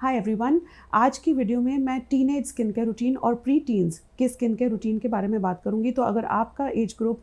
Hi everyone. आज की video में मैं टीनेज स्किन केयर रूटीन और प्री टीन्स के स्किन केयर रूटीन के बारे में बात करूंगी। तो अगर आपका एज ग्रुप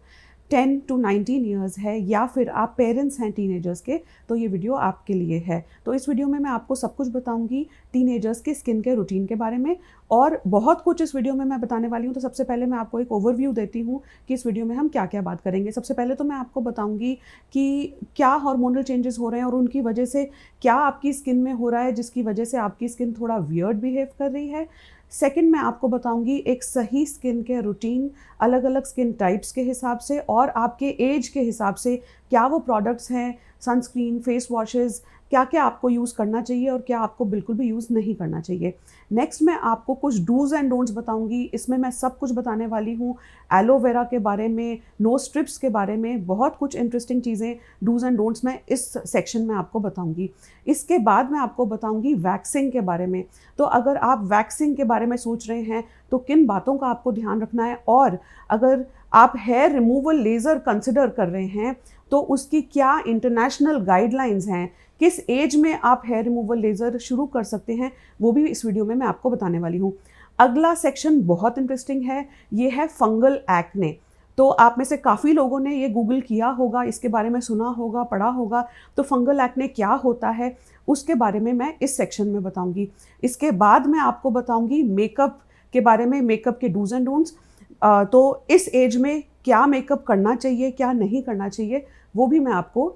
10 to 19 ईयर्स है या फिर आप पेरेंट्स हैं टीनेजर्स के, तो ये वीडियो आपके लिए है। तो इस वीडियो में मैं आपको सब कुछ बताऊंगी टीनेजर्स के स्किन केयर रूटीन के बारे में, और बहुत कुछ इस वीडियो में मैं बताने वाली हूँ। तो सबसे पहले मैं आपको एक ओवरव्यू देती हूँ कि इस वीडियो में हम क्या क्या बात करेंगे। सबसे पहले तो मैं आपको बताऊंगी कि क्या हार्मोनल चेंजेस हो रहे हैं और उनकी वजह से क्या आपकी स्किन में हो रहा है, जिसकी वजह से आपकी स्किन थोड़ा वियर्ड बिहेव कर रही है। सेकंड, मैं आपको बताऊंगी एक सही स्किन केयर रूटीन अलग अलग स्किन टाइप्स के हिसाब से और आपके एज के हिसाब से, क्या वो प्रोडक्ट्स हैं, सनस्क्रीन, फेस वॉशेस, क्या क्या आपको यूज़ करना चाहिए और क्या आपको बिल्कुल भी यूज़ नहीं करना चाहिए। नेक्स्ट, मैं आपको कुछ डूज़ एंड डोंट्स बताऊंगी। इसमें मैं सब कुछ बताने वाली हूँ, एलोवेरा के बारे में, नो स्ट्रिप्स के बारे में, बहुत कुछ इंटरेस्टिंग चीज़ें, डूज़ एंड डोंट्स मैं इस सेक्शन में आपको बताऊंगी। इसके बाद मैं आपको बताऊंगी वैक्सिंग के बारे में। तो अगर आप वैक्सिंग के बारे में सोच रहे हैं तो किन बातों का आपको ध्यान रखना है, और अगर आप हेयर रिमूवल लेज़र कंसिडर कर रहे हैं तो उसकी क्या इंटरनेशनल गाइडलाइंस हैं, किस एज में आप हेयर रिमूवल लेज़र शुरू कर सकते हैं, वो भी इस वीडियो में मैं आपको बताने वाली हूँ। अगला सेक्शन बहुत इंटरेस्टिंग है, ये है फंगल एक्ने। तो आप में से काफ़ी लोगों ने ये गूगल किया होगा, इसके बारे में सुना होगा, पढ़ा होगा। तो फंगल एक्ने क्या होता है उसके बारे में मैं इस सेक्शन में बताऊंगी। इसके बाद मैं आपको बताऊंगी मेकअप के बारे में, मेकअप के डूज एंड डोंट्स। तो इस एज में क्या मेकअप करना चाहिए, क्या नहीं करना चाहिए, वो भी मैं आपको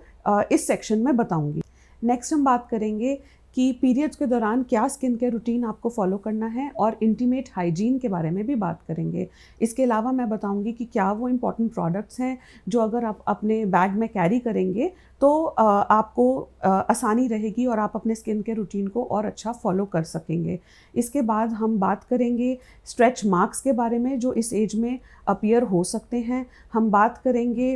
इस सेक्शन में बताऊंगी। नेक्स्ट हम बात करेंगे कि पीरियड्स के दौरान क्या स्किन केयर रूटीन आपको फॉलो करना है, और इंटीमेट हाइजीन के बारे में भी बात करेंगे। इसके अलावा मैं बताऊंगी कि क्या वो इम्पॉर्टेंट प्रोडक्ट्स हैं जो अगर आप अपने बैग में कैरी करेंगे तो आपको आसानी रहेगी और आप अपने स्किन केयर रूटीन को और अच्छा फॉलो कर सकेंगे। इसके बाद हम बात करेंगे स्ट्रेच मार्क्स के बारे में जो इस एज में अपीयर हो सकते हैं। हम बात करेंगे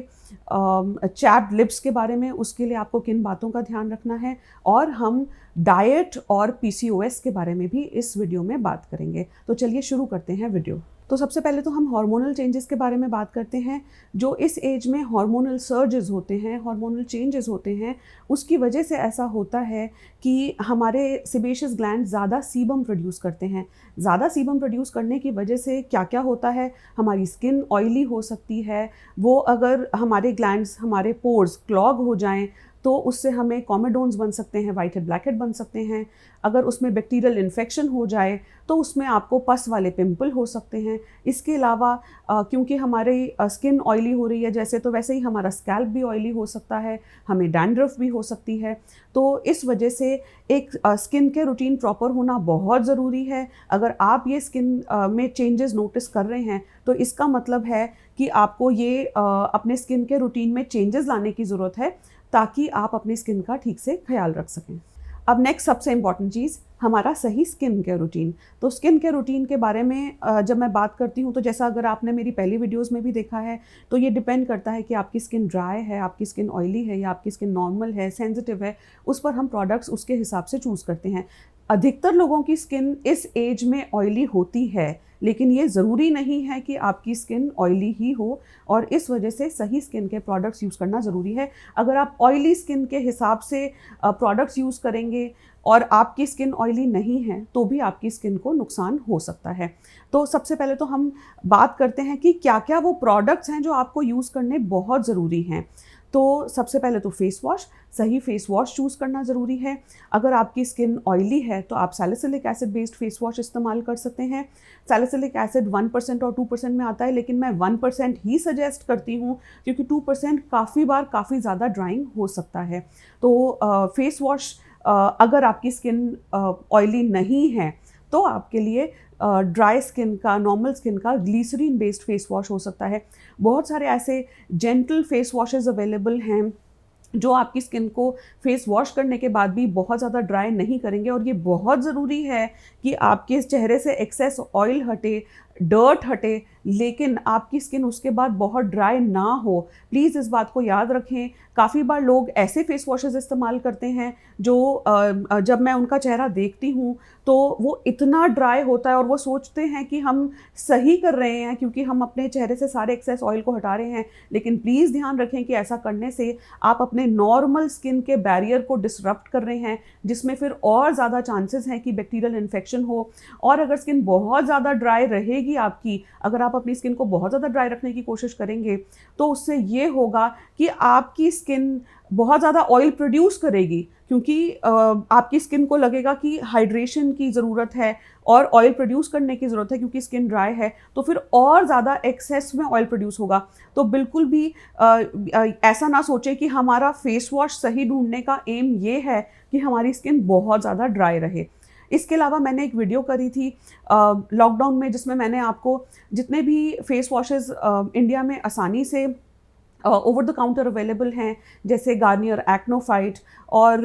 चैप्ड लिप्स के बारे में, उसके लिए आपको किन बातों का ध्यान रखना है, और हम डाइट और पीसीओएस के बारे में भी इस वीडियो में बात करेंगे। तो चलिए शुरू करते हैं वीडियो। तो सबसे पहले तो हम हार्मोनल चेंजेस के बारे में बात करते हैं। जो इस एज में हार्मोनल सर्जेस होते हैं, हार्मोनल चेंजेस होते हैं, उसकी वजह से ऐसा होता है कि हमारे सेबेशियस ग्लैंड ज़्यादा सीबम प्रोड्यूस करते हैं। ज़्यादा सीबम प्रोड्यूस करने की वजह से क्या क्या होता है, हमारी स्किन ऑयली हो सकती है। वो अगर हमारे ग्लैंड्स, हमारे पोर्स क्लॉग हो जाएं तो उससे हमें कॉमेडोन्स बन सकते हैं, वाइट हेड ब्लैक हेड बन सकते हैं। अगर उसमें बैक्टीरियल इन्फेक्शन हो जाए तो उसमें आपको पस वाले पिंपल हो सकते हैं। इसके अलावा क्योंकि हमारी स्किन ऑयली हो रही है जैसे, तो वैसे ही हमारा स्कैल्प भी ऑयली हो सकता है, हमें डैंड्रफ भी हो सकती है। तो इस वजह से एक स्किन केयर रूटीन प्रॉपर होना बहुत ज़रूरी है। अगर आप ये स्किन में चेंजेस नोटिस कर रहे हैं तो इसका मतलब है कि आपको ये अपने स्किन केयर रूटीन में चेंजेस लाने की ज़रूरत है ताकि आप अपनी स्किन का ठीक से ख्याल रख सकें। अब नेक्स्ट सबसे इम्पॉर्टेंट चीज़, हमारा सही स्किन केयर रूटीन। तो स्किन केयर रूटीन के बारे में जब मैं बात करती हूँ तो जैसा अगर आपने मेरी पहली वीडियोस में भी देखा है तो ये डिपेंड करता है कि आपकी स्किन ड्राई है, आपकी स्किन ऑयली है, या आपकी स्किन नॉर्मल है, सेंसिटिव है। उस पर हम प्रोडक्ट्स उसके हिसाब से चूज़ करते हैं। अधिकतर लोगों की स्किन इस एज में ऑयली होती है, लेकिन ये ज़रूरी नहीं है कि आपकी स्किन ऑयली ही हो, और इस वजह से सही स्किन के प्रोडक्ट्स यूज़ करना ज़रूरी है। अगर आप ऑयली स्किन के हिसाब से प्रोडक्ट्स यूज़ करेंगे और आपकी स्किन ऑयली नहीं है तो भी आपकी स्किन को नुकसान हो सकता है। तो सबसे पहले तो हम बात करते हैं कि क्या क्या वो प्रोडक्ट्स हैं जो आपको यूज़ करने बहुत ज़रूरी हैं। तो सबसे पहले तो फेस वॉश, सही फेस वॉश चूज़ करना ज़रूरी है। अगर आपकी स्किन ऑयली है तो आप salicylic acid based face wash इस्तेमाल कर सकते हैं। सैलिसिलिक एसिड 1% और 2% में आता है, लेकिन मैं 1% ही सजेस्ट करती हूँ क्योंकि 2% काफ़ी बार काफ़ी ज़्यादा ड्राइंग हो सकता है। तो फेस वॉश, अगर आपकी स्किन ऑयली नहीं है तो आपके लिए ड्राई स्किन का, नॉर्मल स्किन का ग्लिसरीन बेस्ड फेस वॉश हो सकता है। बहुत सारे ऐसे जेंटल फेस वॉशेस अवेलेबल हैं जो आपकी स्किन को फेस वॉश करने के बाद भी बहुत ज़्यादा ड्राई नहीं करेंगे, और ये बहुत ज़रूरी है कि आपके चेहरे से एक्सेस ऑयल हटे डर्ट हटे, लेकिन आपकी स्किन उसके बाद बहुत ड्राई ना हो। प्लीज़ इस बात को याद रखें। काफ़ी बार लोग ऐसे फेस वॉशेज़ इस्तेमाल करते हैं जो जब मैं उनका चेहरा देखती हूँ तो वो इतना ड्राई होता है और वो सोचते हैं कि हम सही कर रहे हैं क्योंकि हम अपने चेहरे से सारे एक्सेस ऑयल को हटा रहे हैं। लेकिन प्लीज़ ध्यान रखें कि ऐसा करने से आप अपने नॉर्मल स्किन के बैरियर को डिसरप्ट कर रहे हैं, जिसमें फिर और ज़्यादा चांसेस हैं कि बैक्टीरियल इन्फेक्शन हो। और अगर स्किन बहुत ज़्यादा ड्राई रहेगी आपकी, अगर आप अपनी स्किन को बहुत ज़्यादा ड्राई रखने की कोशिश करेंगे तो उससे ये होगा कि आपकी स्किन बहुत ज़्यादा ऑयल प्रोड्यूस करेगी, क्योंकि आपकी स्किन को लगेगा कि हाइड्रेशन की ज़रूरत है और ऑयल प्रोड्यूस करने की ज़रूरत है क्योंकि स्किन ड्राई है, तो फिर और ज़्यादा एक्सेस में ऑयल प्रोड्यूस होगा। तो बिल्कुल भी ऐसा ना सोचें कि हमारा फेस वॉश सही ढूंढने का एम ये है कि हमारी स्किन बहुत ज़्यादा ड्राई रहे। इसके अलावा मैंने एक वीडियो करी थी लॉकडाउन में, जिसमें मैंने आपको जितने भी फेस वॉशेज़ इंडिया में आसानी से ओवर द काउंटर अवेलेबल हैं, जैसे गार्नियर एक्नो फाइट और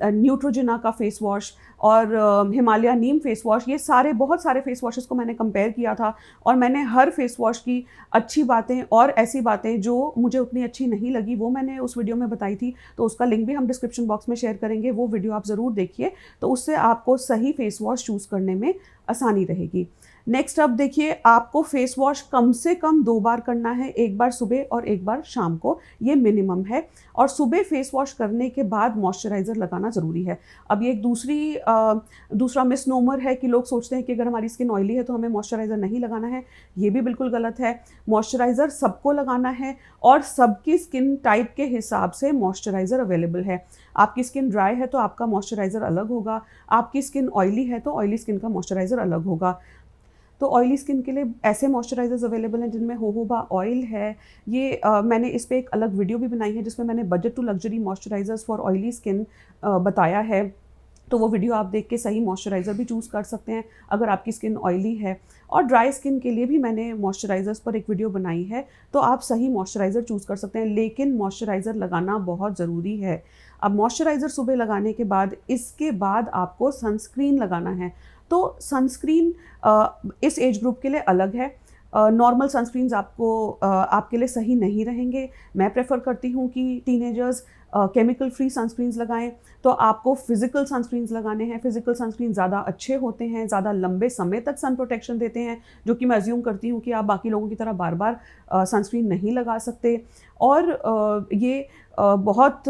न्यूट्रोजिना का फेस वॉश और हिमालय नीम फेस वॉश, ये सारे बहुत सारे फेस वॉशेस को मैंने कंपेयर किया था और मैंने हर फेस वॉश की अच्छी बातें और ऐसी बातें जो मुझे उतनी अच्छी नहीं लगी वो मैंने उस वीडियो में बताई थी। तो उसका लिंक भी हम डिस्क्रिप्शन बॉक्स में शेयर करेंगे, वो वीडियो आप ज़रूर देखिए, तो उससे आपको सही फेस वॉश चूज़ करने में आसानी रहेगी। नेक्स्ट अब देखिए, आपको फेस वॉश कम से कम 2 बार करना है, एक बार सुबह और एक बार शाम को, ये मिनिमम है। और सुबह फेस वॉश करने के बाद मॉइस्चराइज़र लगाना ज़रूरी है। अब ये एक दूसरा मिसनोमर है कि लोग सोचते हैं कि अगर हमारी स्किन ऑयली है तो हमें मॉइस्चराइज़र नहीं लगाना है। ये भी बिल्कुल गलत है। मॉइस्चराइज़र सबको लगाना है और सबकी स्किन टाइप के हिसाब से मॉइस्चराइज़र अवेलेबल है। आपकी स्किन ड्राई है तो आपका मॉइस्चराइज़र अलग होगा, आपकी स्किन ऑयली है तो ऑयली स्किन का मॉइस्चराइज़र अलग होगा। तो ऑयली स्किन के लिए ऐसे मॉइस्चराइज़र्स अवेलेबल हैं जिनमें होहोबा ऑयल है। ये मैंने इस पे एक अलग वीडियो भी बनाई है जिसमें मैंने budget to luxury moisturisers for oily skin बताया है। तो वो वीडियो आप देख के सही मॉइस्चराइज़र भी चूज़ कर सकते हैं अगर आपकी स्किन ऑयली है। और ड्राई स्किन के लिए भी मैंने मॉइस्चराइज़र्स पर एक वीडियो बनाई है, तो आप सही मॉइस्चराइज़र चूज़ कर सकते हैं, लेकिन मॉइस्चराइज़र लगाना बहुत ज़रूरी है। अब मॉइस्चराइज़र सुबह लगाने के बाद इसके बाद आपको सनस्क्रीन लगाना है। तो सनस्क्रीन इस एज ग्रुप के लिए अलग है। नॉर्मल सनस्क्रीन्स आपके लिए सही नहीं रहेंगे। मैं प्रेफर करती हूँ कि टीनेजर्स केमिकल फ्री सनस्क्रीन्स लगाएं। तो आपको फिज़िकल सनस्क्रीन्स लगाने हैं। फिज़िकल सनस्क्रीन ज़्यादा अच्छे होते हैं, ज़्यादा लंबे समय तक सन प्रोटेक्शन देते हैं, जो कि मैं अज्यूम करती हूँ कि आप बाकी लोगों की तरह बार बार सनस्क्रीन नहीं लगा सकते। और ये बहुत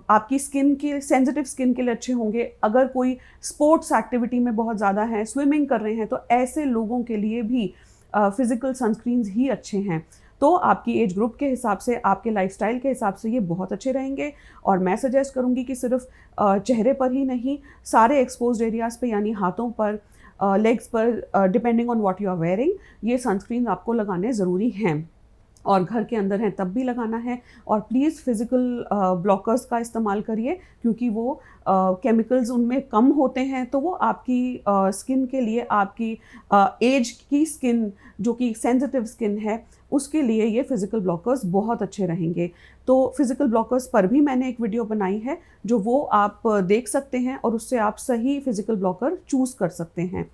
आपकी स्किन के सेंसिटिव स्किन के लिए अच्छे होंगे। अगर कोई स्पोर्ट्स एक्टिविटी में बहुत ज़्यादा है, स्विमिंग कर रहे हैं, तो ऐसे लोगों के लिए भी फिज़िकल सनस्क्रीन्स ही अच्छे हैं। तो आपकी एज ग्रुप के हिसाब से, आपके लाइफस्टाइल के हिसाब से ये बहुत अच्छे रहेंगे। और मैं सजेस्ट करूँगी कि सिर्फ चेहरे पर ही नहीं, सारे एक्सपोज्ड एरियाज़ पे, यानी हाथों पर, लेग्स पर, depending on what you are wearing, ये सनस्क्रीन आपको लगाने ज़रूरी हैं। और घर के अंदर हैं तब भी लगाना है। और प्लीज़ फिज़िकल ब्लॉकर्स का इस्तेमाल करिए, क्योंकि वो केमिकल्स उनमें कम होते हैं, तो वो आपकी स्किन के लिए, आपकी एज की स्किन जो कि सेंसिटिव स्किन है, उसके लिए ये फिज़िकल ब्लॉकर्स बहुत अच्छे रहेंगे। तो फिज़िकल ब्लॉकर्स पर भी मैंने एक वीडियो बनाई है, जो वो आप देख सकते हैं और उससे आप सही फिज़िकल ब्लॉकर चूज़ कर सकते हैं।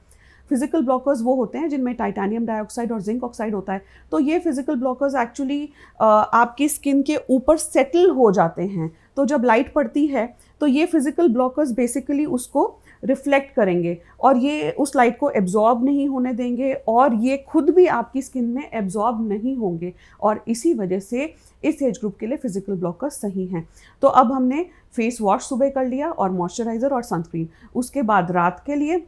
फिज़िकल ब्लॉकर्स वो होते हैं जिनमें टाइटेनियम डाइऑक्साइड और जिंक ऑक्साइड होता है। तो ये फिज़िकल ब्लॉकर्स एक्चुअली आपकी स्किन के ऊपर सेटल हो जाते हैं। तो जब लाइट पड़ती है तो ये फिज़िकल ब्लॉकर्स बेसिकली उसको रिफ्लेक्ट करेंगे और ये उस लाइट को एब्जॉर्ब नहीं होने देंगे, और ये खुद भी आपकी स्किन में एब्जॉर्ब नहीं होंगे। और इसी वजह से इस एज ग्रुप के लिए फिज़िकल ब्लॉकर्स सही हैं। तो अब हमने फेस वॉश सुबह कर लिया और मॉइस्चराइज़र और सनस्क्रीन। उसके बाद रात के लिए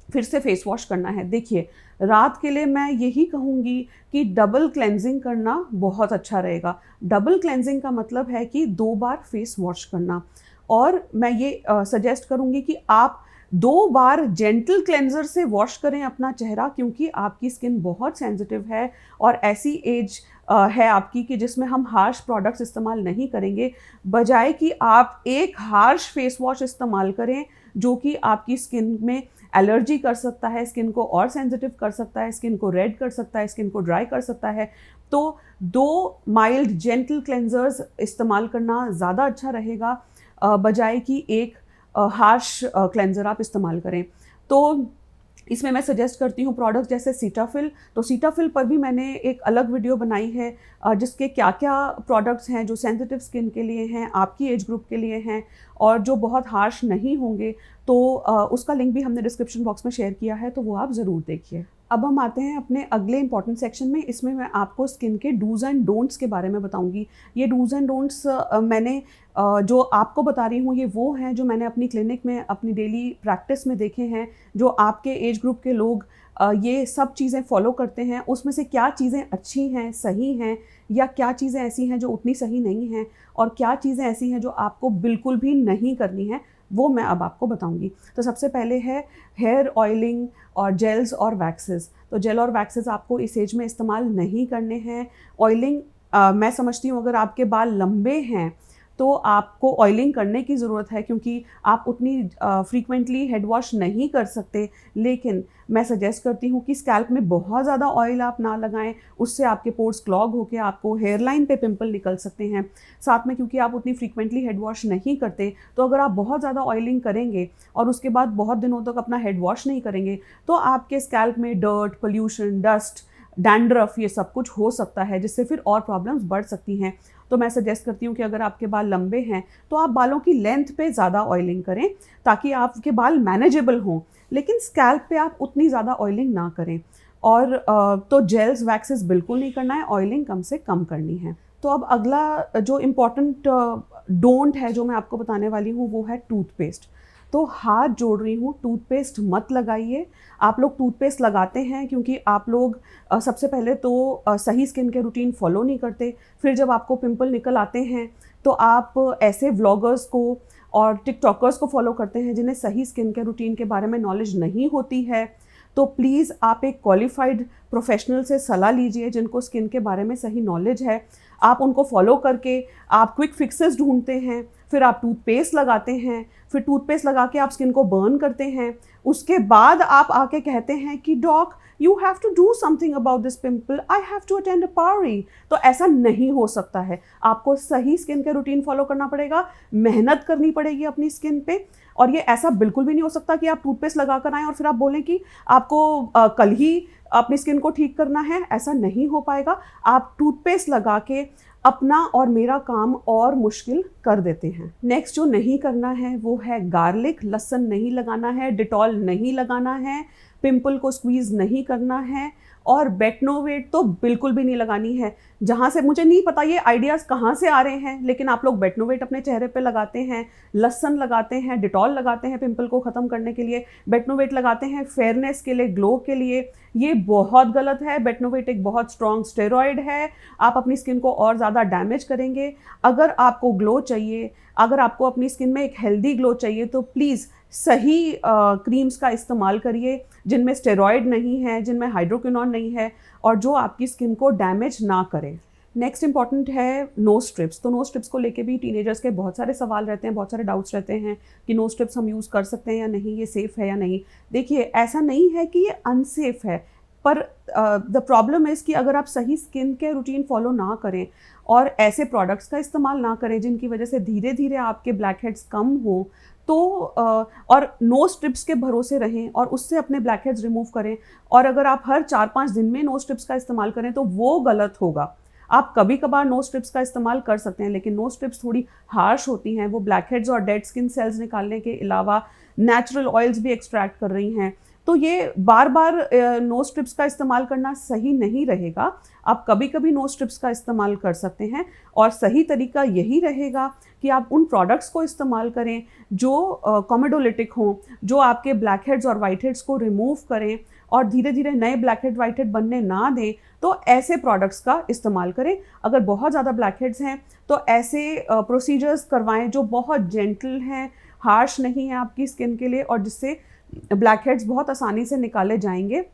फिर से फेस वॉश करना है। देखिए, रात के लिए मैं यही कहूँगी कि डबल क्लेंजिंग करना बहुत अच्छा रहेगा। डबल क्लेंजिंग का मतलब है कि 2 बार फेस वॉश करना। और मैं ये सजेस्ट करूँगी कि आप 2 बार जेंटल क्लेंजर से वॉश करें अपना चेहरा, क्योंकि आपकी स्किन बहुत सेंसिटिव है और ऐसी एज है आपकी कि जिसमें हम हार्श प्रोडक्ट्स इस्तेमाल नहीं करेंगे, बजाय कि आप एक हार्श फेस वॉश इस्तेमाल करें जो कि आपकी स्किन में एलर्जी कर सकता है, स्किन को और सेंसिटिव कर सकता है, स्किन को रेड कर सकता है, स्किन को ड्राई कर सकता है। तो 2 माइल्ड जेंटल क्लेंजर्स इस्तेमाल करना ज़्यादा अच्छा रहेगा, बजाय कि एक हार्श क्लेंजर आप इस्तेमाल करें। तो इसमें मैं सजेस्ट करती हूँ प्रोडक्ट्स जैसे सीटाफिल। तो सीटाफिल पर भी मैंने एक अलग वीडियो बनाई है जिसके क्या क्या प्रोडक्ट्स हैं जो सेंसिटिव स्किन के लिए हैं, आपकी एज ग्रुप के लिए हैं और जो बहुत हार्श नहीं होंगे। तो उसका लिंक भी हमने डिस्क्रिप्शन बॉक्स में शेयर किया है, तो वो आप ज़रूर देखिए। अब हम आते हैं अपने अगले इंपॉर्टेंट सेक्शन में। इसमें मैं आपको स्किन के डूज़ एंड डोंट्स के बारे में बताऊंगी। ये डूज़ एंड डोंट्स मैंने जो आपको बता रही हूँ ये वो हैं जो मैंने अपनी क्लिनिक में अपनी डेली प्रैक्टिस में देखे हैं, जो आपके एज ग्रुप के लोग ये सब चीज़ें फॉलो करते हैं। उसमें से क्या चीज़ें अच्छी हैं, सही हैं, या क्या चीज़ें ऐसी हैं जो उतनी सही नहीं हैं, और क्या चीज़ें ऐसी हैं जो आपको बिल्कुल भी नहीं करनी है, वो मैं अब आपको बताऊंगी। तो सबसे पहले है हेयर ऑयलिंग और जेल्स और वैक्सेस। तो जेल और वैक्सेस आपको इस एज में इस्तेमाल नहीं करने हैं। ऑयलिंग मैं समझती हूँ अगर आपके बाल लंबे हैं तो आपको ऑयलिंग करने की ज़रूरत है, क्योंकि आप उतनी फ्रीक्वेंटली हेड वॉश नहीं कर सकते। लेकिन मैं सजेस्ट करती हूँ कि स्कैल्प में बहुत ज़्यादा ऑयल आप ना लगाएं, उससे आपके पोर्स क्लॉग होकर आपको हेयरलाइन पे पिंपल निकल सकते हैं। साथ में क्योंकि आप उतनी फ्रीक्वेंटली हेड वॉश नहीं करते, तो अगर आप बहुत ज़्यादा ऑयलिंग करेंगे और उसके बाद बहुत दिनों तक अपना हेड वॉश नहीं करेंगे, तो आपके स्कैल्प में डर्ट, पोल्यूशन, डस्ट, डैंड्रफ, ये सब कुछ हो सकता है, जिससे फिर और प्रॉब्लम्स बढ़ सकती हैं। तो मैं सजेस्ट करती हूँ कि अगर आपके बाल लंबे हैं तो आप बालों की लेंथ पे ज़्यादा ऑयलिंग करें, ताकि आपके बाल मैनेजेबल हों, लेकिन स्कैल्प पे आप उतनी ज़्यादा ऑयलिंग ना करें। और तो जेल्स वैक्सेस बिल्कुल नहीं करना है, ऑयलिंग कम से कम करनी है। तो अब अगला जो इम्पॉर्टेंट डोंट है जो मैं आपको बताने वाली हूँ वो है टूथपेस्ट। तो हाथ जोड़ रही हूँ, टूथपेस्ट मत लगाइए। आप लोग टूथपेस्ट लगाते हैं क्योंकि आप लोग सबसे पहले तो सही स्किन के रूटीन फॉलो नहीं करते। फिर जब आपको पिंपल निकल आते हैं तो आप ऐसे व्लॉगर्स को और टिकटॉकर्स को फॉलो करते हैं जिन्हें सही स्किन के रूटीन के बारे में नॉलेज नहीं होती है। तो प्लीज़ आप एक क्वालिफाइड प्रोफेशनल से सलाह लीजिए जिनको स्किन के बारे में सही नॉलेज है। आप उनको फॉलो करके आप क्विक फिक्सेस ढूंढते हैं, फिर आप टूथपेस्ट लगाते हैं, फिर टूथपेस्ट लगा के आप स्किन को बर्न करते हैं। उसके बाद आप आके कहते हैं कि doc you have to do something about this pimple, I have to attend a party. तो ऐसा नहीं हो सकता है। आपको सही स्किन के रूटीन फॉलो करना पड़ेगा, मेहनत करनी पड़ेगी अपनी स्किन पे। और ये ऐसा बिल्कुल भी नहीं हो सकता कि आप टूथपेस्ट लगा कर आएँ और फिर आप बोलें कि आपको कल ही अपनी स्किन को ठीक करना है। ऐसा नहीं हो पाएगा। आप टूथपेस्ट लगा के अपना और मेरा काम और मुश्किल कर देते हैं। नेक्स्ट जो नहीं करना है वो है गार्लिक। लहसुन नहीं लगाना है, डिटॉल नहीं लगाना है, पिंपल को स्क्वीज़ नहीं करना है, और बेटनोवेट तो बिल्कुल भी नहीं लगानी है। जहाँ से मुझे नहीं पता ये आइडियाज़ कहाँ से आ रहे हैं, लेकिन आप लोग बेटनोवेट अपने चेहरे पे लगाते हैं, लहसुन लगाते हैं, डिटॉल लगाते हैं पिंपल को ख़त्म करने के लिए, बेटनोवेट लगाते हैं फेयरनेस के लिए, ग्लो के लिए। ये बहुत गलत है। बेटनोवेट एक बहुत स्ट्रॉन्ग स्टेरॉयड है। आप अपनी स्किन को और ज़्यादा डैमेज करेंगे। अगर आपको ग्लो चाहिए, अगर आपको अपनी स्किन में एक हेल्दी ग्लो चाहिए, तो प्लीज़ सही क्रीम्स का इस्तेमाल करिए जिनमें स्टेरॉयड नहीं है, जिनमें हाइड्रोक्विनोन नहीं है, और जो आपकी स्किन को डैमेज ना करे। नेक्स्ट इंपॉर्टेंट है नोज स्ट्रिप्स। तो नोज स्ट्रिप्स को लेके भी टीनेजर्स के बहुत सारे सवाल रहते हैं, बहुत सारे डाउट्स रहते हैं कि नोज स्ट्रिप्स हम यूज़ कर सकते हैं या नहीं, ये सेफ़ है या नहीं। देखिए, ऐसा नहीं है कि ये अनसेफ है, पर द प्रॉब्लम इज़ कि अगर आप सही स्किन के रूटीन फॉलो ना करें और ऐसे प्रोडक्ट्स का इस्तेमाल ना करें जिनकी वजह से धीरे धीरे आपके ब्लैक हेड्स कम हो, तो और नोज स्ट्रिप्स के भरोसे रहें और उससे अपने ब्लैक हेड्स रिमूव करें। और अगर आप हर 4-5 दिन में नोज स्ट्रिप्स का इस्तेमाल करें तो वो गलत होगा। आप कभी कभार नोज स्ट्रिप्स का इस्तेमाल कर सकते हैं, लेकिन नोज स्ट्रिप्स थोड़ी हार्श होती हैं। वो ब्लैक हेड्स और डेड स्किन सेल्स निकालने के अलावा नेचुरल ऑयल्स भी एक्सट्रैक्ट कर रही हैं। तो ये बार बार नोज स्ट्रिप्स का इस्तेमाल करना सही नहीं रहेगा। आप कभी कभी नोज स्ट्रिप्स का इस्तेमाल कर सकते हैं, और सही तरीका यही रहेगा कि आप उन प्रोडक्ट्स को इस्तेमाल करें जो कॉमेडोलिटिक हों, जो आपके ब्लैक हेड्स और वाइट हेड्स को रिमूव करें और धीरे धीरे नए ब्लैक हेड वाइट हेड बनने ना दें। तो ऐसे प्रोडक्ट्स का इस्तेमाल करें। अगर बहुत ज़्यादा ब्लैक हेड्स हैं तो ऐसे प्रोसीजर्स करवाएं जो बहुत जेंटल हैं, हार्श नहीं है आपकी स्किन के लिए, और जिससे ब्लैक हेड्स बहुत आसानी से निकाले जाएंगे।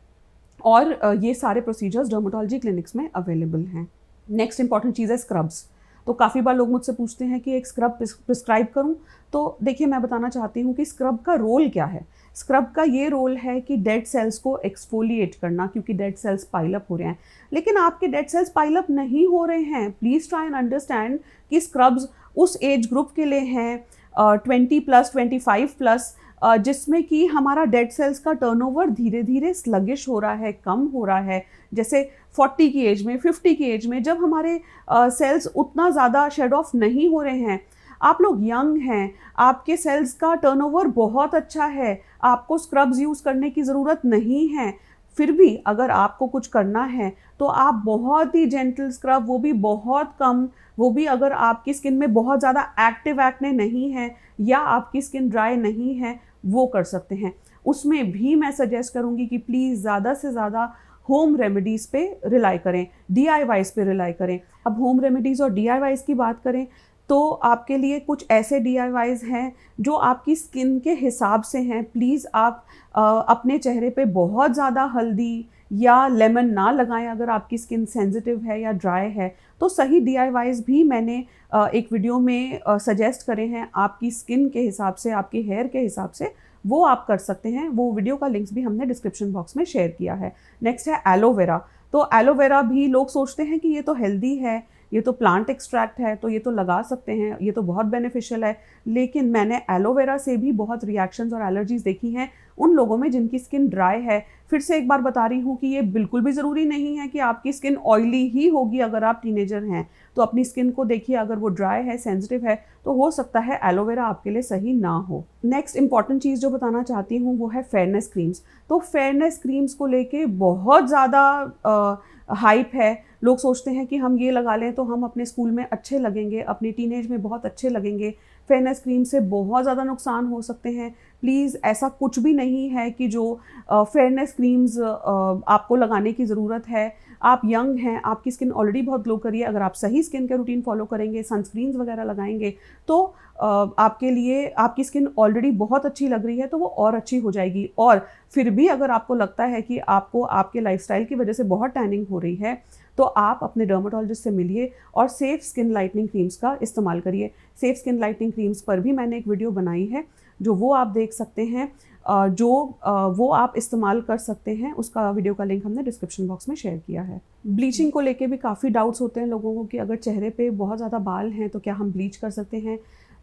और ये सारे प्रोसीजर्स डर्मेटोलॉजी क्लिनिक्स में अवेलेबल हैं। नेक्स्ट इंपॉर्टेंट चीज़ है स्क्रब्स। तो काफ़ी बार लोग मुझसे पूछते हैं कि एक स्क्रब प्रिस्क्राइब करूं। तो देखिए, मैं बताना चाहती हूं कि स्क्रब का रोल क्या है। स्क्रब का ये रोल है कि डेड सेल्स को एक्सफोलिएट करना, क्योंकि डेड सेल्स पाइल अप हो रहे हैं। लेकिन आपके डेड सेल्स पाइल अप नहीं हो रहे हैं। प्लीज़ ट्राई एंड अंडरस्टैंड कि स्क्रब्स उस एज ग्रुप के लिए हैं 20+, 25+, जिसमें कि हमारा डेड सेल्स का टर्नओवर धीरे धीरे स्लगिश हो रहा है, कम हो रहा है। जैसे 40 की एज में, 50 की एज में, जब हमारे सेल्स उतना ज़्यादा शेड ऑफ नहीं हो रहे हैं, आप लोग यंग हैं, आपके सेल्स का टर्नओवर बहुत अच्छा है, आपको स्क्रब्स यूज़ करने की ज़रूरत नहीं है, फिर भी अगर आपको कुछ करना है तो आप बहुत ही जेंटल स्क्रब, वो भी बहुत कम, वो भी अगर आपकी स्किन में बहुत ज़्यादा एक्टिव एक्ने नहीं है या आपकी स्किन ड्राई नहीं है, वो कर सकते हैं। उसमें भी मैं सजेस्ट करूँगी कि प्लीज़ ज़्यादा से ज़्यादा होम रेमेडीज़ पे रिलाई करें, DIYs पे रिलाई करें। अब होम रेमेडीज़ और DIYs की बात करें तो आपके लिए कुछ ऐसे DIYs हैं जो आपकी स्किन के हिसाब से हैं। प्लीज़ आप अपने चेहरे पे बहुत ज़्यादा हल्दी या लेमन ना लगाएं अगर आपकी स्किन सेंसिटिव है या ड्राई है। तो सही DIYs भी मैंने एक वीडियो में सजेस्ट करे हैं आपकी स्किन के हिसाब से, आपके हेयर के हिसाब से, वो आप कर सकते हैं। वो वीडियो का लिंक्स भी हमने डिस्क्रिप्शन बॉक्स में शेयर किया है। नेक्स्ट है एलोवेरा। तो एलोवेरा भी लोग सोचते हैं कि ये तो हेल्दी है, ये तो प्लांट एक्सट्रैक्ट है, तो ये तो लगा सकते हैं, ये तो बहुत बेनिफिशियल है। लेकिन मैंने एलोवेरा से भी बहुत रिएक्शंस और एलर्जीज़ देखी हैं उन लोगों में जिनकी स्किन ड्राई है। फिर से एक बार बता रही हूँ कि ये बिल्कुल भी ज़रूरी नहीं है कि आपकी स्किन ऑयली ही होगी अगर आप टीनेजर हैं। तो अपनी स्किन को देखिए, अगर वो ड्राई है, सेंसिटिव है, तो हो सकता है एलोवेरा आपके लिए सही ना हो। नेक्स्ट इंपॉर्टेंट चीज़ जो बताना चाहती हूँ वो है फेयरनेस क्रीम्स। तो फेयरनेस क्रीम्स को लेके बहुत ज़्यादा हाइप है। लोग सोचते हैं कि हम ये लगा लें तो हम अपने स्कूल में अच्छे लगेंगे, अपनी टीनेज में बहुत अच्छे लगेंगे। फेयरनेस क्रीम से बहुत ज़्यादा नुकसान हो सकते हैं। प्लीज़ ऐसा कुछ भी नहीं है कि जो फेयरनेस क्रीम्स आपको लगाने की ज़रूरत है। आप यंग हैं, आपकी स्किन ऑलरेडी बहुत ग्लो करी है। अगर आप सही स्किन के रूटीन फॉलो करेंगे, सनस्क्रीन्स वगैरह लगाएंगे, तो आपके लिए आपकी स्किन ऑलरेडी बहुत अच्छी लग रही है तो वो और अच्छी हो जाएगी। और फिर भी अगर आपको लगता है कि आपको आपके लाइफस्टाइल की वजह से बहुत टैनिंग हो रही है, तो आप अपने डर्माटोलॉजिस्ट से मिलिए और सेफ स्किन लाइटनिंग क्रीम्स का इस्तेमाल करिए। सेफ स्किन लाइटनिंग क्रीम्स पर भी मैंने एक वीडियो बनाई है, जो वो आप देख सकते हैं, वो आप इस्तेमाल कर सकते हैं। उसका वीडियो का लिंक हमने डिस्क्रिप्शन बॉक्स में शेयर किया है। ब्लीचिंग को लेके भी काफ़ी डाउट्स होते हैं लोगों को कि अगर चेहरे पे बहुत ज़्यादा बाल हैं तो क्या हम ब्लीच कर सकते हैं।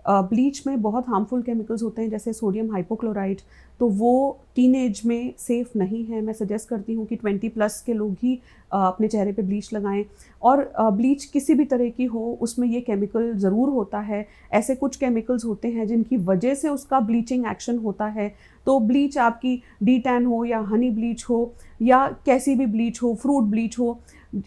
ब्लीच में बहुत हार्मफुल केमिकल्स होते हैं जैसे सोडियम हाइपोक्लोराइड, तो वो टीनेज में सेफ़ नहीं है। मैं सजेस्ट करती हूँ कि 20+ के लोग ही अपने चेहरे पे ब्लीच लगाएं। और ब्लीच किसी भी तरह की हो, उसमें ये केमिकल ज़रूर होता है। ऐसे कुछ केमिकल्स होते हैं जिनकी वजह से उसका ब्लीचिंग एक्शन होता है। तो ब्लीच आपकी D10 हो या हनी ब्लीच हो या कैसी भी ब्लीच हो, फ्रूट ब्लीच हो,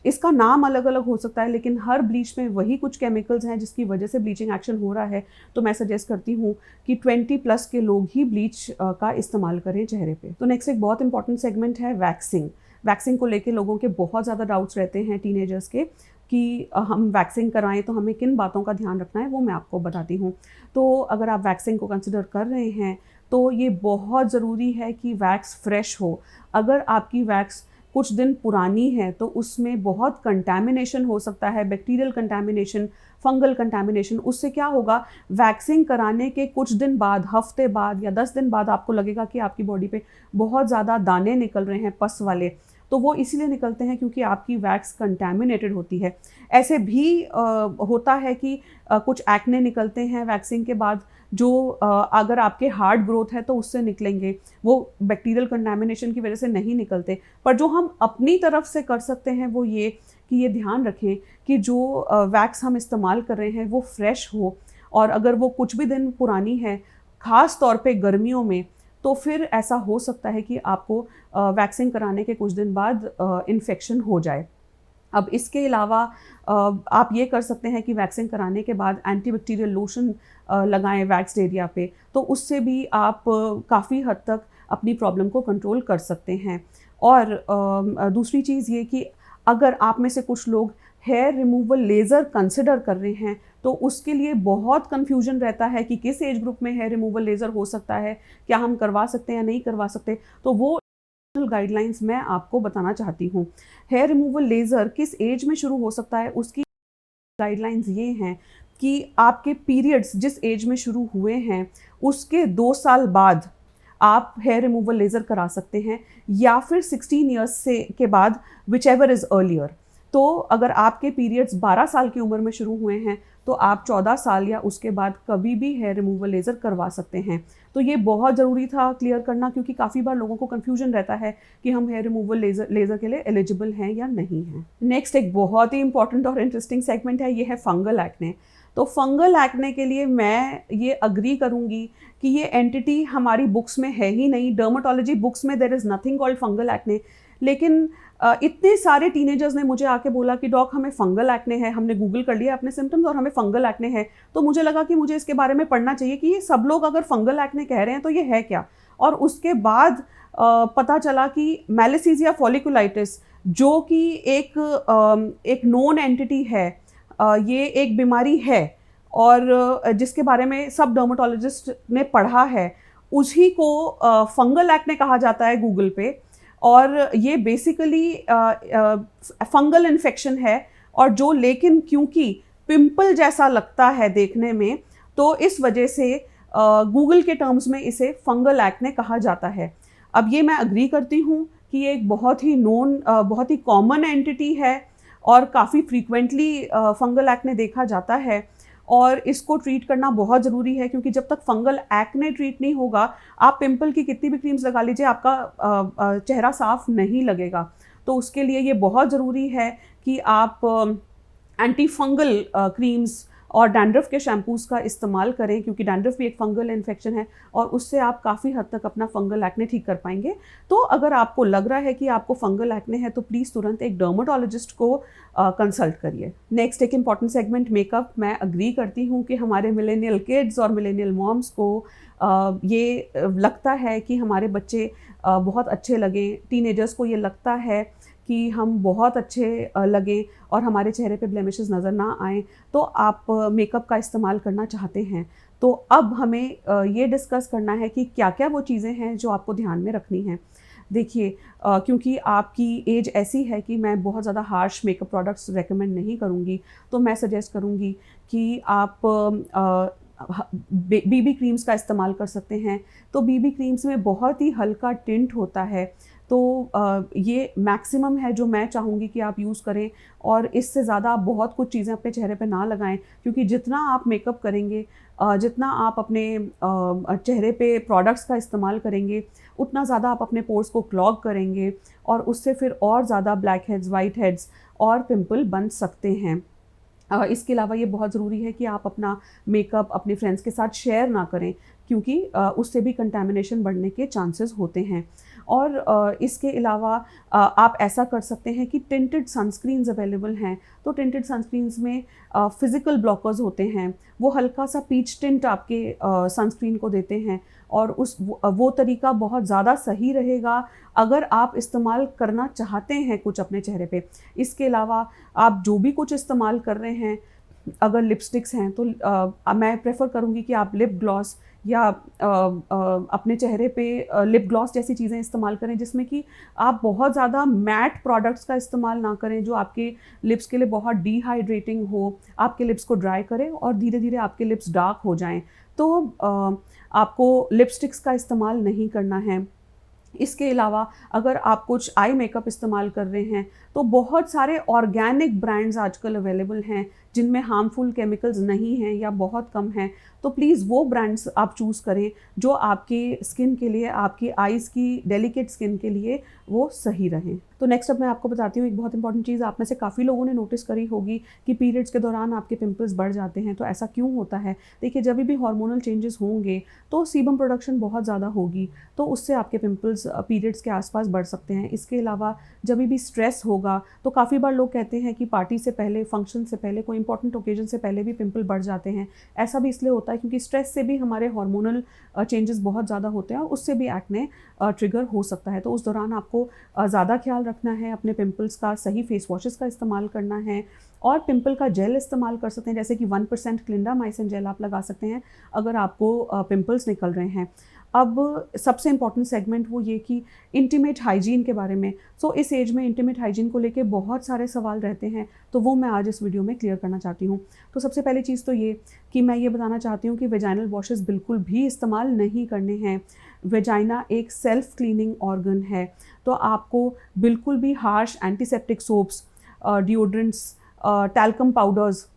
इसका नाम अलग अलग हो सकता है, लेकिन हर ब्लीच में वही कुछ केमिकल्स हैं जिसकी वजह से ब्लीचिंग एक्शन हो रहा है। तो मैं सजेस्ट करती हूँ कि 20+ के लोग ही ब्लीच का इस्तेमाल करें चेहरे पे। तो नेक्स्ट एक बहुत इंपॉर्टेंट सेगमेंट है वैक्सिंग। वैक्सिंग को लेके लोगों के बहुत ज़्यादा डाउट्स रहते हैं टीनेजर्स के कि हम वैक्सिंग कराएं तो हमें किन बातों का ध्यान रखना है, वो मैं आपको बताती हूँ। तो अगर आप वैक्सिंग को कंसिडर कर रहे हैं तो ये बहुत ज़रूरी है कि वैक्स फ्रेश हो। अगर आपकी वैक्स कुछ दिन पुरानी है तो उसमें बहुत कंटैमिनेशन हो सकता है, बैक्टीरियल कंटैमिनेशन, फंगल कंटैमिनेशन। उससे क्या होगा, वैक्सिंग कराने के कुछ दिन बाद, हफ्ते बाद या 10 दिन बाद आपको लगेगा कि आपकी बॉडी पे बहुत ज़्यादा दाने निकल रहे हैं, पस वाले। तो वो इसीलिए निकलते हैं क्योंकि आपकी वैक्स कंटैमिनेटेड होती है। ऐसे भी होता है कि कुछ एक्ने निकलते हैं वैक्सिंग के बाद, जो अगर आपके हार्ड ग्रोथ है तो उससे निकलेंगे, वो बैक्टीरियल कंटैमिनेशन की वजह से नहीं निकलते। पर जो हम अपनी तरफ से कर सकते हैं वो ये कि ये ध्यान रखें कि जो वैक्स हम इस्तेमाल कर रहे हैं वो फ्रेश हो। और अगर वो कुछ भी दिन पुरानी है, ख़ास तौर पे गर्मियों में, तो फिर ऐसा हो सकता है कि आपको वैक्सिंग कराने के कुछ दिन बाद इन्फेक्शन हो जाए। अब इसके अलावा आप ये कर सकते हैं कि वैक्सिंग कराने के बाद एंटीबैक्टीरियल लोशन लगाएं वैक्स्ड एरिया पे, तो उससे भी आप काफ़ी हद तक अपनी प्रॉब्लम को कंट्रोल कर सकते हैं। और दूसरी चीज़ ये कि अगर आप में से कुछ लोग हेयर रिमूवल लेज़र कंसिडर कर रहे हैं तो उसके लिए बहुत कन्फ्यूजन रहता है कि किस एज ग्रुप में हेयर रिमूवल लेज़र हो सकता है, क्या हम करवा सकते हैं या नहीं करवा सकते। तो वो गाइडलाइंस मैं आपको बताना चाहती हूँ। हेयर रिमूवल लेज़र किस एज में शुरू हो सकता है, उसकी गाइडलाइंस ये हैं कि आपके पीरियड्स जिस एज में शुरू हुए हैं उसके 2 साल बाद आप हेयर रिमूवल लेज़र करा सकते हैं, या फिर 16 ईयर्स से के बाद, विच एवर इज़ अर्लियर। तो अगर आपके पीरियड्स 12 साल की उम्र में शुरू हुए हैं तो आप 14 साल या उसके बाद कभी भी हेयर रिमूवल लेज़र करवा सकते हैं। तो ये बहुत ज़रूरी था क्लियर करना, क्योंकि काफ़ी बार लोगों को कन्फ्यूजन रहता है कि हम हेयर रिमूवल लेज़र के लिए एलिजिबल हैं या नहीं हैं। नेक्स्ट एक बहुत ही इंपॉर्टेंट और इंटरेस्टिंग सेगमेंट है, ये है फंगल एक्ने। तो फंगल एक्ने के लिए मैं ये अग्री करूँगी कि ये एंटिटी हमारी बुक्स में है ही नहीं। डर्मेटोलॉजी बुक्स में there is nothing called fungal acne. लेकिन इतने सारे टीनेजर्स ने मुझे आके बोला कि डॉक हमें फंगल एक्ने है, हमने गूगल कर लिया अपने सिम्टम्स और हमें फंगल एक्ने है। तो मुझे लगा कि मुझे इसके बारे में पढ़ना चाहिए कि ये सब लोग अगर फंगल एक्ने कह रहे हैं तो ये है क्या। और उसके बाद पता चला कि मैलिसीजिया फॉलिकुलाइटिस, जो कि एक नोन एंटिटी है, ये एक बीमारी है और जिसके बारे में सब डर्मेटोलॉजिस्ट ने पढ़ा है, उसी को फंगल एक्ने कहा जाता है गूगल पे। और ये बेसिकली फंगल इन्फेक्शन है, और जो लेकिन क्योंकि पिंपल जैसा लगता है देखने में, तो इस वजह से गूगल के टर्म्स में इसे फंगल एक्ने कहा जाता है। अब ये मैं अग्री करती हूँ कि ये एक बहुत ही बहुत ही कॉमन एंटिटी है और काफ़ी फ्रीक्वेंटली फंगल एक्ने देखा जाता है, और इसको ट्रीट करना बहुत ज़रूरी है, क्योंकि जब तक फंगल एक्ने ट्रीट नहीं होगा, आप पिंपल की कितनी भी क्रीम्स लगा लीजिए, आपका चेहरा साफ नहीं लगेगा। तो उसके लिए ये बहुत ज़रूरी है कि आप एंटी फंगल क्रीम्स और डैंड्रफ के शैम्पूज़ का इस्तेमाल करें, क्योंकि डैंड्रफ भी एक फंगल इन्फेक्शन है और उससे आप काफ़ी हद तक अपना फंगल एक्ने ठीक कर पाएंगे। तो अगर आपको लग रहा है कि आपको फंगल एक्ने है तो प्लीज़ तुरंत एक डर्मेटोलॉजिस्ट को कंसल्ट करिए। नेक्स्ट एक इम्पॉर्टेंट सेगमेंट मेकअप। मैं अग्री करती हूँ कि हमारे मिलेनियल किड्स और मिलेनियल मॉम्स को ये लगता है कि हमारे बच्चे बहुत अच्छे लगें, टीनेजर्स को ये लगता है कि हम बहुत अच्छे लगें और हमारे चेहरे पे ब्लेमिशेस नज़र ना आएँ, तो आप मेकअप का इस्तेमाल करना चाहते हैं। तो अब हमें ये डिस्कस करना है कि क्या क्या वो चीज़ें हैं जो आपको ध्यान में रखनी हैं। देखिए, क्योंकि आपकी एज ऐसी है कि मैं बहुत ज़्यादा हार्श मेकअप प्रोडक्ट्स रेकमेंड नहीं करूँगी, तो मैं सजेस्ट करूँगी कि आप बीबी क्रीम्स का इस्तेमाल कर सकते हैं। तो बीबी क्रीम्स में बहुत ही हल्का टिंट होता है, तो ये मैक्सिमम है जो मैं चाहूँगी कि आप यूज़ करें, और इससे ज़्यादा आप बहुत कुछ चीज़ें अपने चेहरे पे ना लगाएं, क्योंकि जितना आप मेकअप करेंगे, जितना आप अपने चेहरे पे प्रोडक्ट्स का इस्तेमाल करेंगे, उतना ज़्यादा आप अपने पोर्स को क्लॉग करेंगे और उससे फिर और ज़्यादा ब्लैक हेड्स, वाइट हेड्स और पिंपल बन सकते हैं। इसके अलावा ये बहुत ज़रूरी है कि आप अपना मेकअप अपने फ्रेंड्स के साथ शेयर ना करें, क्योंकि उससे भी कंटैमिनेशन बढ़ने के चांसेस होते हैं। और इसके अलावा आप ऐसा कर सकते हैं कि टिंटेड सनस्क्रीन्स अवेलेबल हैं। तो टिंटेड सनस्क्रीन्स में फिज़िकल ब्लॉकर्स होते हैं, वो हल्का सा पीच टिंट आपके सनस्क्रीन को देते हैं, और वो तरीका बहुत ज़्यादा सही रहेगा अगर आप इस्तेमाल करना चाहते हैं कुछ अपने चेहरे पे। इसके अलावा आप जो भी कुछ इस्तेमाल कर रहे हैं, अगर लिपस्टिक्स हैं तो मैं प्रेफर करूँगी कि आप लिप ग्लॉस या अपने चेहरे पे लिप ग्लॉस जैसी चीज़ें इस्तेमाल करें, जिसमें कि आप बहुत ज़्यादा मैट प्रोडक्ट्स का इस्तेमाल ना करें जो आपके लिप्स के लिए बहुत डिहाइड्रेटिंग हो, आपके लिप्स को ड्राई करें और धीरे धीरे आपके लिप्स डार्क हो जाएं। तो आपको लिपस्टिक्स का इस्तेमाल नहीं करना है। इसके अलावा अगर आप कुछ आई मेकअप इस्तेमाल कर रहे हैं तो बहुत सारे ऑर्गेनिक ब्रांड्स आजकल अवेलेबल हैं जिनमें हार्मफुल केमिकल्स नहीं हैं या बहुत कम हैं। तो प्लीज़ वो ब्रांड्स आप चूज़ करें जो आपकी स्किन के लिए, आपकी आइज़ की डेलिकेट स्किन के लिए वो सही रहें। तो नेक्स्ट अब मैं आपको बताती हूँ एक बहुत इंपॉर्टेंट चीज़। आप में से काफ़ी लोगों ने नोटिस करी होगी कि पीरियड्स के दौरान आपके पिंपल्स बढ़ जाते हैं। तो ऐसा क्यों होता है? देखिए, जब भी हार्मोनल चेंजेस होंगे तो सीबम प्रोडक्शन बहुत ज़्यादा होगी, तो उससे आपके पिंपल्स पीरियड्स के आसपास बढ़ सकते हैं। इसके अलावा जब भी स्ट्रेस होगा तो काफ़ी बार लोग कहते हैं कि पार्टी से पहले, फंक्शन से पहले, कोई इंपॉर्टेंट ओकेजन से पहले भी पिंपल बढ़ जाते हैं। ऐसा भी इसलिए होता है क्योंकि स्ट्रेस से भी हमारे हार्मोनल चेंजेस बहुत ज़्यादा होते हैं और उससे भी एक्ने ट्रिगर हो सकता है। तो उस दौरान आपको ज़्यादा ख्याल रखना है अपने पिंपल्स का, सही फेस वॉशेस का इस्तेमाल करना है और पिंपल का जेल इस्तेमाल कर सकते हैं, जैसे कि 1% क्लिंडामाइसिन जेल आप लगा सकते हैं अगर आपको पिंपल्स निकल रहे हैं। अब सबसे इम्पॉर्टेंट सेगमेंट वो ये कि इंटीमेट हाइजीन के बारे में। सो इस एज में इंटीमेट हाइजीन को लेके बहुत सारे सवाल रहते हैं, तो वो मैं आज इस वीडियो में क्लियर करना चाहती हूँ। तो सबसे पहली चीज़ तो ये कि मैं ये बताना चाहती हूँ कि वेजाइनल वॉशेस बिल्कुल भी इस्तेमाल नहीं करने हैं। वेजाइना एक सेल्फ क्लीनिंग ऑर्गन है, तो आपको बिल्कुल भी harsh antiseptic soaps deodorants, talcum powders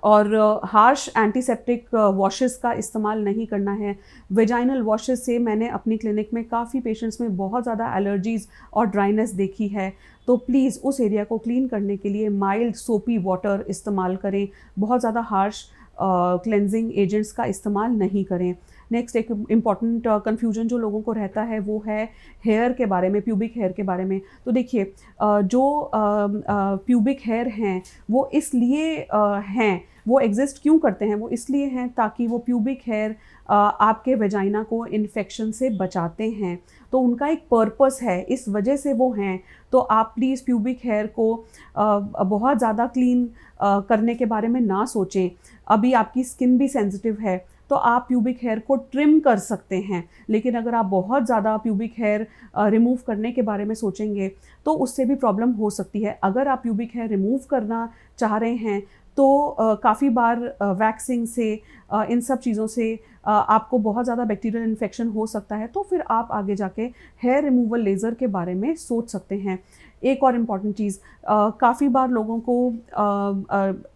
और हार्श एंटीसेप्टिक वॉशेस का इस्तेमाल नहीं करना है। वेजाइनल वॉशेस से मैंने अपनी क्लिनिक में काफ़ी पेशेंट्स में बहुत ज़्यादा एलर्जीज़ और ड्राइनेस देखी है। तो प्लीज़ उस एरिया को क्लीन करने के लिए माइल्ड सोपी वाटर इस्तेमाल करें, बहुत ज़्यादा हार्श क्लेंजिंग एजेंट्स का इस्तेमाल नहीं करें। नेक्स्ट एक इम्पॉर्टेंट कन्फ्यूजन जो लोगों को रहता है वो है हेयर के बारे में, प्यूबिक हेयर के बारे में। तो देखिए जो प्यूबिक हेयर हैं वो इसलिए हैं, वो एग्जिस्ट क्यों करते हैं, वो इसलिए हैं ताकि वो प्यूबिक हेयर आपके वेजाइना को इन्फेक्शन से बचाते हैं। तो उनका एक पर्पस है, इस वजह से वो हैं। तो आप प्लीज़ प्यूबिक हेयर को बहुत ज़्यादा क्लीन करने के बारे में ना सोचें। अभी आपकी स्किन भी सेंसिटिव है तो आप प्यूबिक हेयर को ट्रिम कर सकते हैं, लेकिन अगर आप बहुत ज़्यादा प्यूबिक हेयर रिमूव करने के बारे में सोचेंगे तो उससे भी प्रॉब्लम हो सकती है। अगर आप प्यूबिक हेयर रिमूव करना चाह रहे हैं तो काफ़ी बार वैक्सिंग से इन सब चीज़ों से आपको बहुत ज़्यादा बैक्टीरियल इन्फेक्शन हो सकता है, तो फिर आप आगे जाके हेयर रिमूवल लेज़र के बारे में सोच सकते हैं। एक और इम्पॉर्टेंट चीज़, काफ़ी बार लोगों को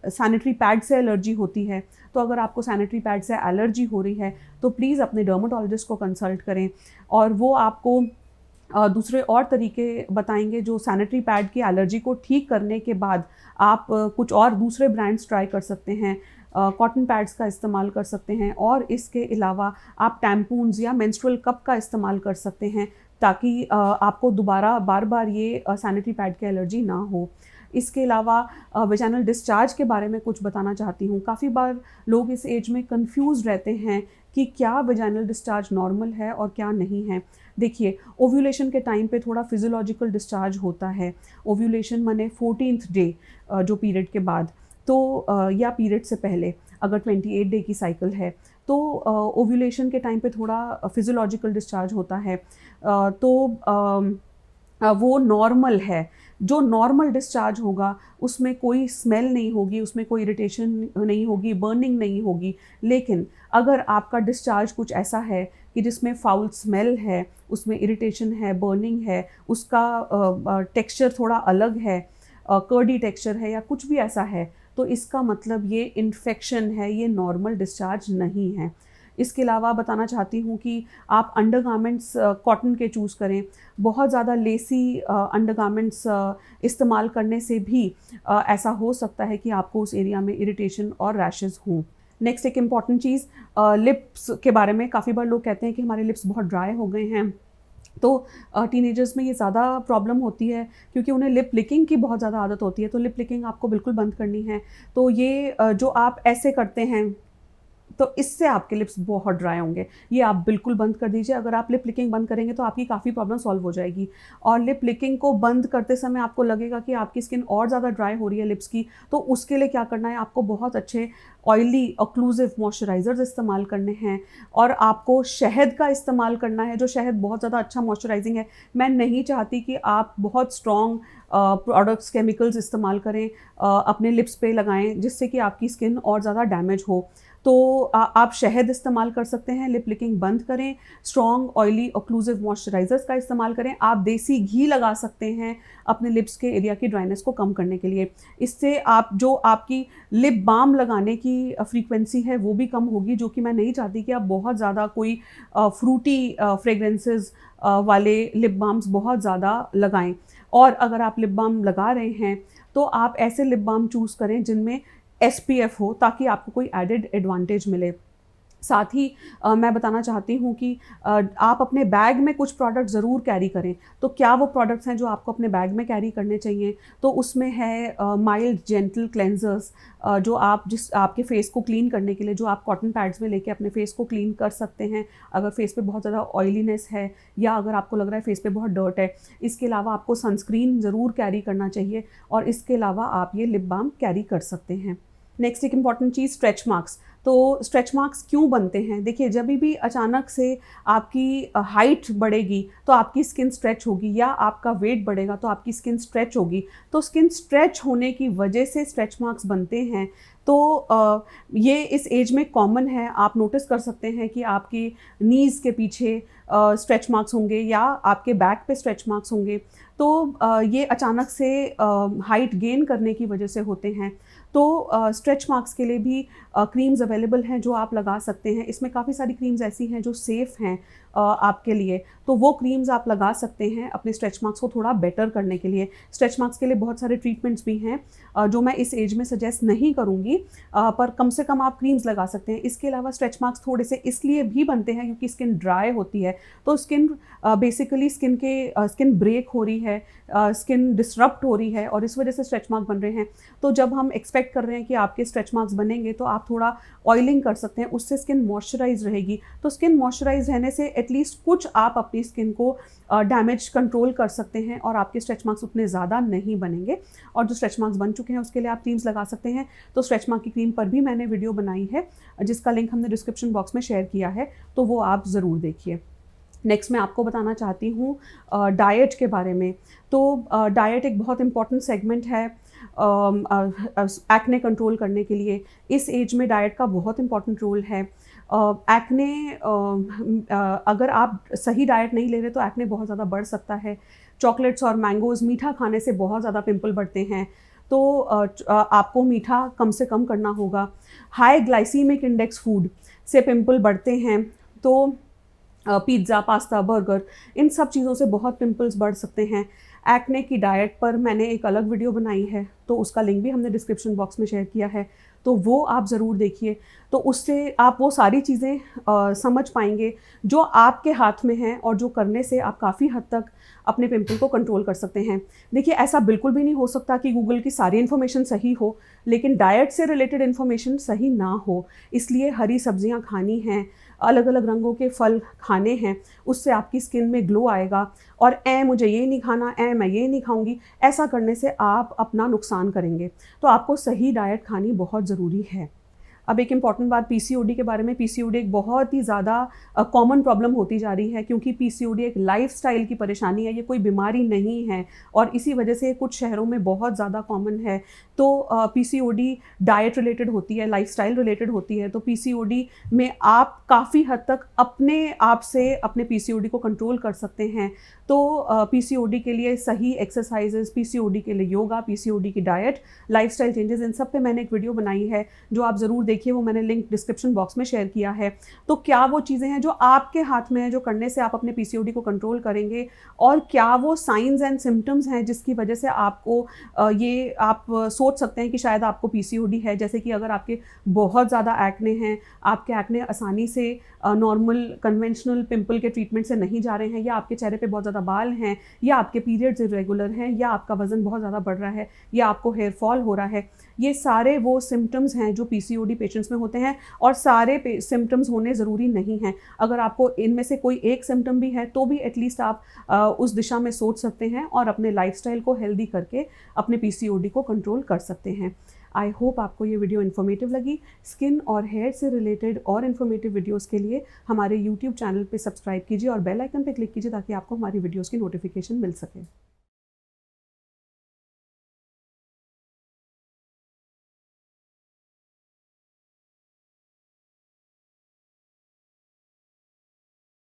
सैनिटरी पैड से एलर्जी होती है। तो अगर आपको सैनिटरी पैड से एलर्जी हो रही है तो प्लीज़ अपने डर्मेटोलॉजिस्ट को कंसल्ट करें और वो आपको दूसरे और तरीके बताएंगे जो सैनिटरी पैड की एलर्जी को ठीक करने के बाद आप कुछ और दूसरे ब्रांड्स ट्राई कर सकते हैं, कॉटन पैड्स का इस्तेमाल कर सकते हैं और इसके अलावा आप टैम्पून्स या मेंस्ट्रुअल कप का इस्तेमाल कर सकते हैं ताकि आपको दोबारा बार बार ये सैनिटरी पैड की एलर्जी ना हो। इसके अलावा वेजाइनल डिस्चार्ज के बारे में कुछ बताना चाहती हूँ। काफ़ी बार लोग इस एज में कंफ्यूज रहते हैं कि क्या वेजाइनल डिस्चार्ज नॉर्मल है और क्या नहीं है। देखिए, ओव्यूलेशन के टाइम पे थोड़ा फिजियोलॉजिकल डिस्चार्ज होता है। ओव्यूलेशन माने 14th डे जो पीरियड के बाद, तो या पीरियड से पहले अगर 28 डे की साइकिल है तो ओव्यूलेशन के टाइम पे थोड़ा फिजियोलॉजिकल डिस्चार्ज होता है, वो नॉर्मल है। जो नॉर्मल डिस्चार्ज होगा उसमें कोई स्मेल नहीं होगी, उसमें कोई इरिटेशन नहीं होगी, बर्निंग नहीं होगी। लेकिन अगर आपका डिस्चार्ज कुछ ऐसा है कि जिसमें फाउल स्मेल है, उसमें इरिटेशन है, बर्निंग है, उसका टेक्सचर थोड़ा अलग है, कर्डी टेक्सचर है या कुछ भी ऐसा है, तो इसका मतलब ये इन्फेक्शन है, ये नॉर्मल डिस्चार्ज नहीं है। इसके अलावा बताना चाहती हूँ कि आप अंडरगारमेंट्स कॉटन के चूज़ करें। बहुत ज़्यादा लेसी अंडरगारमेंट्स इस्तेमाल करने से भी ऐसा हो सकता है कि आपको उस एरिया में इरिटेशन और रैशेस हों। नेक्स्ट एक इम्पॉर्टेंट चीज़, लिप्स के बारे में काफ़ी बार लोग कहते हैं कि हमारे लिप्स बहुत ड्राई हो गए हैं। तो टीनेजर्स में ये ज़्यादा प्रॉब्लम होती है क्योंकि उन्हें लिप लिकिंग की बहुत ज़्यादा आदत होती है। तो लिप लिकिंग आपको बिल्कुल बंद करनी है। तो ये जो आप ऐसे करते हैं तो इससे आपके लिप्स बहुत ड्राई होंगे, ये आप बिल्कुल बंद कर दीजिए। अगर आप लिप लिकिंग बंद करेंगे तो आपकी काफ़ी प्रॉब्लम सॉल्व हो जाएगी। और लिप लिकिंग को बंद करते समय आपको लगेगा कि आपकी स्किन और ज़्यादा ड्राई हो रही है लिप्स की, तो उसके लिए क्या करना है, आपको बहुत अच्छे ऑयली ऑक्लूसिव मॉइस्चराइज़र्स इस्तेमाल करने हैं और आपको शहद का इस्तेमाल करना है, जो शहद बहुत ज़्यादा अच्छा मॉइस्चराइजिंग है। मैं नहीं चाहती कि आप बहुत स्ट्रॉन्ग प्रोडक्ट्स, केमिकल्स इस्तेमाल करें, अपने लिप्स पे लगाएं जिससे कि आपकी स्किन और ज़्यादा डैमेज हो। तो आप शहद इस्तेमाल कर सकते हैं, लिप लिकिंग बंद करें, स्ट्रॉन्ग ऑयली ऑक्लूसिव मॉइस्चराइज़र्स का इस्तेमाल करें। आप देसी घी लगा सकते हैं अपने लिप्स के एरिया की ड्राइनेस को कम करने के लिए। इससे आप जो आपकी लिप बाम लगाने की फ्रीक्वेंसी है वो भी कम होगी, जो कि मैं नहीं चाहती कि आप बहुत ज़्यादा कोई फ्रूटी फ्रेगरेंसेस वाले लिप बाम्स बहुत ज़्यादा लगाएं। और अगर आप लिप बाम लगा रहे हैं तो आप ऐसे लिप बाम चूज़ करें जिनमें SPF हो, ताकि आपको कोई एडेड एडवांटेज मिले। साथ ही मैं बताना चाहती हूँ कि आप अपने बैग में कुछ प्रोडक्ट ज़रूर कैरी करें। तो क्या वो प्रोडक्ट्स हैं जो आपको अपने बैग में कैरी करने चाहिए? तो उसमें है माइल्ड जेंटल क्लेंजर्स, जो आपके फेस को क्लीन करने के लिए, जो आप कॉटन पैड्स में लेके अपने फेस को क्लीन कर सकते हैं अगर फेस पे बहुत ज़्यादा ऑयलीनेस है या अगर आपको लग रहा है फेस पे बहुत डर्ट है। इसके अलावा आपको सनस्क्रीन ज़रूर कैरी करना चाहिए और इसके अलावा आप ये लिप बाम कैरी कर सकते हैं। नेक्स्ट एक इम्पॉर्टेंट चीज़, स्ट्रेच मार्क्स। तो स्ट्रेच मार्क्स क्यों बनते हैं? देखिए, जब भी अचानक से आपकी हाइट बढ़ेगी तो आपकी स्किन स्ट्रेच होगी, या आपका वेट बढ़ेगा तो आपकी स्किन स्ट्रेच होगी। तो स्किन स्ट्रेच होने की वजह से स्ट्रेच मार्क्स बनते हैं। तो ये इस एज में कॉमन है। आप नोटिस कर सकते हैं कि आपकी नीज़ के पीछे स्ट्रेच मार्क्स होंगे या आपके बैक पे स्ट्रेच मार्क्स होंगे। तो ये अचानक से हाइट गेन करने की वजह से होते हैं। तो स्ट्रेच मार्क्स के लिए भी क्रीम्स अवेलेबल हैं जो आप लगा सकते हैं। इसमें काफ़ी सारी क्रीम्स ऐसी हैं जो सेफ़ हैं आपके लिए, तो वो क्रीम्स आप लगा सकते हैं अपने स्ट्रेच मार्क्स को थोड़ा बेटर करने के लिए। स्ट्रेच मार्क्स के लिए बहुत सारे ट्रीटमेंट्स भी हैं जो मैं इस एज में सजेस्ट नहीं करूँगी, पर कम से कम आप क्रीम्स लगा सकते हैं। इसके अलावा स्ट्रेच मार्क्स थोड़े से इसलिए भी बनते हैं क्योंकि स्किन ड्राई होती है। तो स्किन बेसिकली स्किन ब्रेक हो रही है, स्किन डिसरप्ट हो रही है और इस वजह से स्ट्रेच मार्क बन रहे हैं। तो जब हम एक्सपेक्ट कर रहे हैं कि आपके स्ट्रेच मार्क्स बनेंगे तो आप थोड़ा ऑयलिंग कर सकते हैं, उससे स्किन मॉइस्चराइज रहेगी। तो स्किन मॉइस्चराइज रहने से एटलीस्ट कुछ आप अपनी स्किन को डैमेज कंट्रोल कर सकते हैं और आपके स्ट्रेच मार्क्स उतने ज़्यादा नहीं बनेंगे। और जो स्ट्रेच मार्क्स बन चुके हैं उसके लिए आप क्रीम्स लगा सकते हैं। तो स्ट्रेच मार्क की क्रीम पर भी मैंने वीडियो बनाई है जिसका लिंक हमने डिस्क्रिप्शन बॉक्स में शेयर किया है, तो वो आप ज़रूर देखिए। नेक्स्ट मैं आपको बताना चाहती हूँ डाइट के बारे में। तो डाइट एक बहुत इम्पॉर्टेंट सेगमेंट है एक्ने कंट्रोल करने के लिए। इस एज में डाइट का बहुत इम्पॉर्टेंट रोल है। एक्ने अगर आप सही डाइट नहीं ले रहे तो एक्ने बहुत ज़्यादा बढ़ सकता है। चॉकलेट्स और मैंगोज़, मीठा खाने से बहुत ज़्यादा पिंपल बढ़ते हैं, तो आपको मीठा कम से कम करना होगा। हाई ग्लाइसीमिक इंडेक्स फूड से पिंपल बढ़ते हैं, तो पिज़्ज़ा, पास्ता, बर्गर, इन सब चीज़ों से बहुत पिंपल्स बढ़ सकते हैं। एक्ने की डाइट पर मैंने एक अलग वीडियो बनाई है, तो उसका लिंक भी हमने डिस्क्रिप्शन बॉक्स में शेयर किया है, तो वो आप ज़रूर देखिए। तो उससे आप वो सारी चीज़ें समझ पाएंगे जो आपके हाथ में हैं और जो करने से आप काफ़ी हद तक अपने पिंपल को कंट्रोल कर सकते हैं। देखिए, ऐसा बिल्कुल भी नहीं हो सकता कि गूगल की सारी इन्फॉर्मेशन सही हो, लेकिन डाइट से रिलेटेड इन्फॉर्मेशन सही ना हो। इसलिए हरी सब्जियां खानी हैं, अलग अलग रंगों के फल खाने हैं, उससे आपकी स्किन में ग्लो आएगा। और मुझे ये नहीं खाना, मैं ये नहीं खाऊंगी, ऐसा करने से आप अपना नुकसान करेंगे। तो आपको सही डाइट खानी बहुत ज़रूरी है। अब एक इम्पॉर्टेंट बात पीसीओडी के बारे में। पीसीओडी एक बहुत ही ज़्यादा कॉमन प्रॉब्लम होती जा रही है, क्योंकि पीसीओडी एक लाइफस्टाइल की परेशानी है, ये कोई बीमारी नहीं है और इसी वजह से कुछ शहरों में बहुत ज़्यादा कॉमन है। तो पीसीओडी डाइट रिलेटेड होती है, लाइफस्टाइल रिलेटेड होती है। तो पीसीओडी में आप काफ़ी हद तक अपने आप से अपने पीसीओडी को कंट्रोल कर सकते हैं। तो पीसीओडी के लिए सही एक्सरसाइजेस, पीसीओडी के लिए योगा, पीसीओडी की डाइट, लाइफस्टाइल चेंजेस, इन सब पे मैंने एक वीडियो बनाई है जो आप ज़रूर देखिए, वो मैंने लिंक डिस्क्रिप्शन बॉक्स में शेयर किया है। तो क्या वो चीज़ें हैं जो आपके हाथ में है, जो करने से आप अपने पीसीओडी को कंट्रोल करेंगे, और क्या वो साइंस एंड सिम्टम्स हैं जिसकी वजह से आपको ये आप सोच सकते हैं कि शायद आपको पीसीओडी है। जैसे कि अगर आपके बहुत ज़्यादा एक्ने हैं, आपके एक्ने आसानी से नॉर्मल कन्वेंशनल पिंपल के ट्रीटमेंट से नहीं जा रहे हैं, या आपके चेहरे पे बहुत ज़्यादा बाल हैं, या आपके पीरियड्स इरेगुलर हैं, या आपका वज़न बहुत ज़्यादा बढ़ रहा है, या आपको हेयर फॉल हो रहा है, ये सारे वो सिम्टम्स हैं जो पीसीओडी पेशेंट्स में होते हैं। और सारे सिम्टम्स होने ज़रूरी नहीं हैं। अगर आपको इनमें से कोई एक सिम्टम भी है तो भी एटलीस्ट आप उस दिशा में सोच सकते हैं और अपने लाइफस्टाइल को हेल्दी करके अपने पीसीओडी को कंट्रोल कर सकते हैं। आई होप आपको ये वीडियो इन्फॉर्मेटिव लगी। स्किन और हेयर से रिलेटेड और इन्फॉर्मेटिव वीडियोस के लिए हमारे यूट्यूब चैनल पे सब्सक्राइब कीजिए और बेल आइकन पे क्लिक कीजिए ताकि आपको हमारी वीडियोस की नोटिफिकेशन मिल सके।